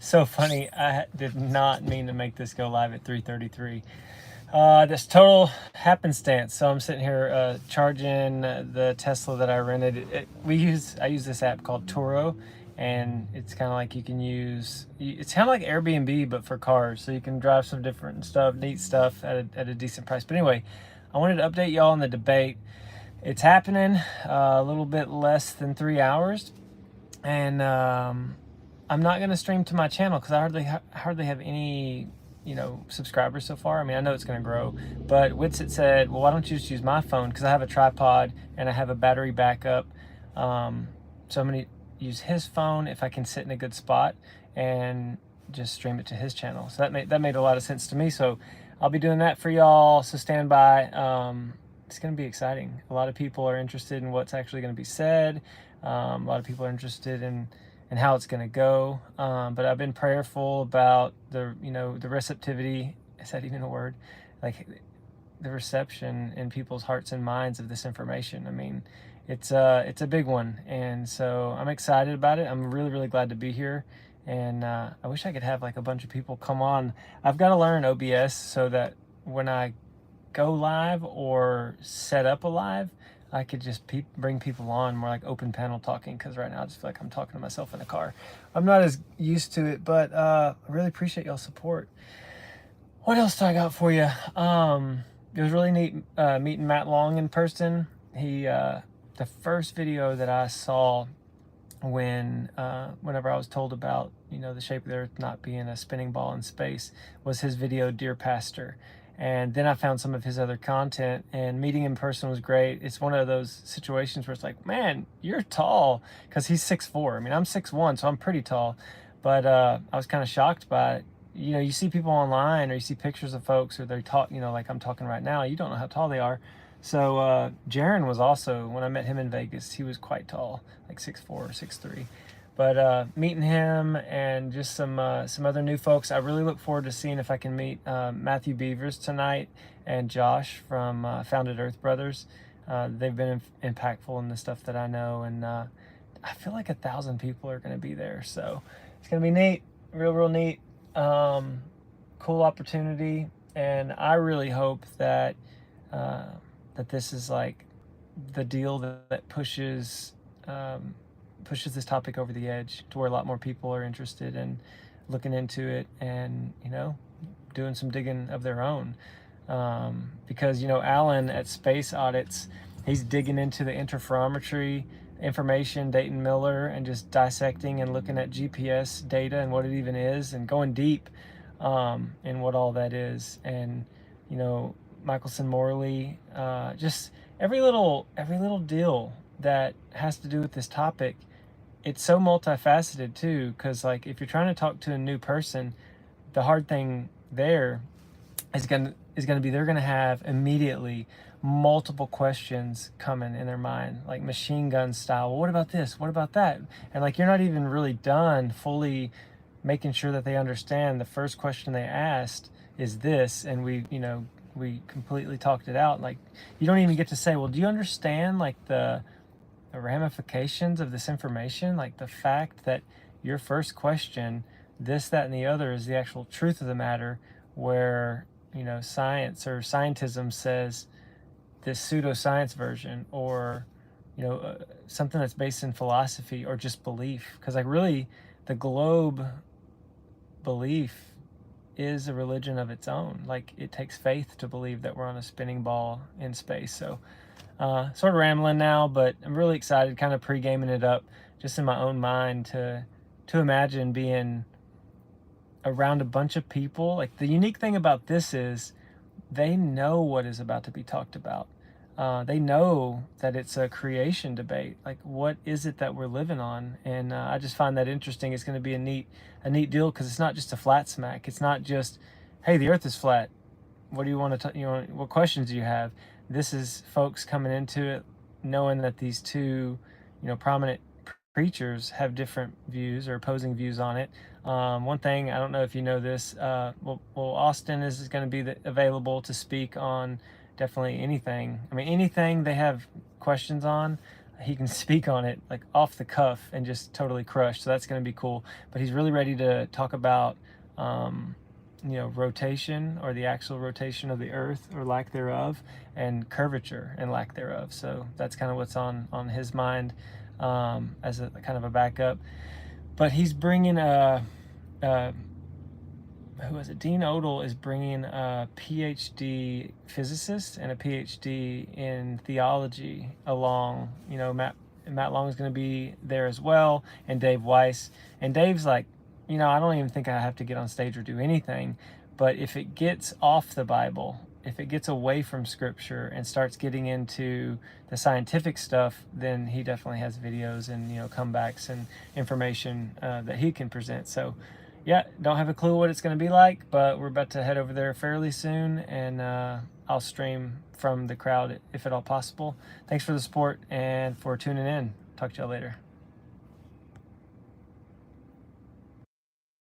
So funny. I did not mean to make this go live at 3:33. This total happenstance. So I'm sitting here charging the Tesla that I rented. I use this app called Turo, and it's kind of like you can use. It's kind of like Airbnb but for cars. So you can drive some different stuff, neat stuff at a decent price. But anyway, I wanted to update y'all on the debate. It's happening a little bit less than 3 hours, and I'm not going to stream to my channel because I hardly have any subscribers so far. I mean, I know it's going to grow, but Witsit said, well, why don't you just use my phone, because I have a tripod and I have a battery backup. So I'm going to use his phone if I can sit in a good spot and just stream it to his channel. So that made a lot of sense to me. So I'll be doing that for y'all, so stand by. It's going to be exciting. A lot of people are interested in what's actually going to be said. A lot of people are interested in how it's going to go. But I've been prayerful about the receptivity. Is that even a word? Like the reception in people's hearts and minds of this information. I mean, it's a big one. And so I'm excited about it. I'm really, really glad to be here. And I wish I could have like a bunch of people come on. I've got to learn OBS so that when I go live or set up a live, I could just bring people on more like open panel talking, because right now I just feel like I'm talking to myself in a car. I'm not as used to it, but I really appreciate y'all's support. What else do I got for you? It was really neat meeting Matt Long in person. He the first video that I saw whenever I was told about the shape of the earth not being a spinning ball in space was his video Dear Pastor. And then I found some of his other content, and meeting in person was great. It's one of those situations where it's like, man, you're tall, because he's 6'4". I mean, I'm 6'1", so I'm pretty tall. But I was kind of shocked by it. You see people online, or you see pictures of folks, or they're talk, like I'm talking right now. You don't know how tall they are. So Jaron was also, when I met him in Vegas, he was quite tall, like 6'4" or 6'3". But meeting him and just some other new folks. I really look forward to seeing if I can meet Matthew Beavers tonight and Josh from Founded Earth Brothers. They've been impactful in the stuff that I know, and I feel like 1,000 people are going to be there. So it's going to be neat, real neat, cool opportunity. And I really hope that that this is like the deal that pushes this topic over the edge to where a lot more people are interested in looking into it and doing some digging of their own, because Alan at Space Audits, he's digging into the interferometry information, Dayton Miller, and just dissecting and looking at GPS data and what it even is, and going deep in what all that is. And Michelson Morley, just every little deal that has to do with this topic. It's so multifaceted too, because like if you're trying to talk to a new person, the hard thing there is going to be they're going to have immediately multiple questions coming in their mind, like machine gun style. Well, what about this? What about that? And like you're not even really done fully making sure that they understand the first question they asked is this, and we completely talked it out. Like you don't even get to say, well, do you understand like the ramifications of this information, like the fact that your first question, this, that, and the other, is the actual truth of the matter, where science or scientism says this pseudoscience version, or something that's based in philosophy or just belief. Because like really the globe belief is a religion of its own. Like it takes faith to believe that we're on a spinning ball in space. So sort of rambling now, but I'm really excited, kind of pre-gaming it up just in my own mind to imagine being around a bunch of people. Like the unique thing about this is they know what is about to be talked about. They know that it's a creation debate. Like what is it that we're living on? And I just find that interesting. It's going to be a neat deal, because it's not just a flat smack. It's not just, hey, the earth is flat. What do you want to what questions do you have? This is folks coming into it knowing that these two prominent preachers have different views or opposing views on it. One thing, I don't know if you know this, well Austin is going to be available to speak on definitely anything. I mean, anything they have questions on, he can speak on it like off the cuff and just totally crush. So that's going to be cool. But he's really ready to talk about, rotation, or the actual rotation of the earth or lack thereof, and curvature and lack thereof. So that's kind of what's on his mind, as a kind of a backup. But he's bringing who is it? Dean Odell is bringing a PhD physicist and a PhD in theology along. Matt Long is going to be there as well, and Dave Weiss. And Dave's like, I don't even think I have to get on stage or do anything. But if it gets off the Bible, if it gets away from Scripture and starts getting into the scientific stuff, then he definitely has videos and comebacks and information that he can present. So yeah, don't have a clue what it's going to be like, but we're about to head over there fairly soon, and I'll stream from the crowd if at all possible. Thanks for the support and for tuning in. Talk to y'all later.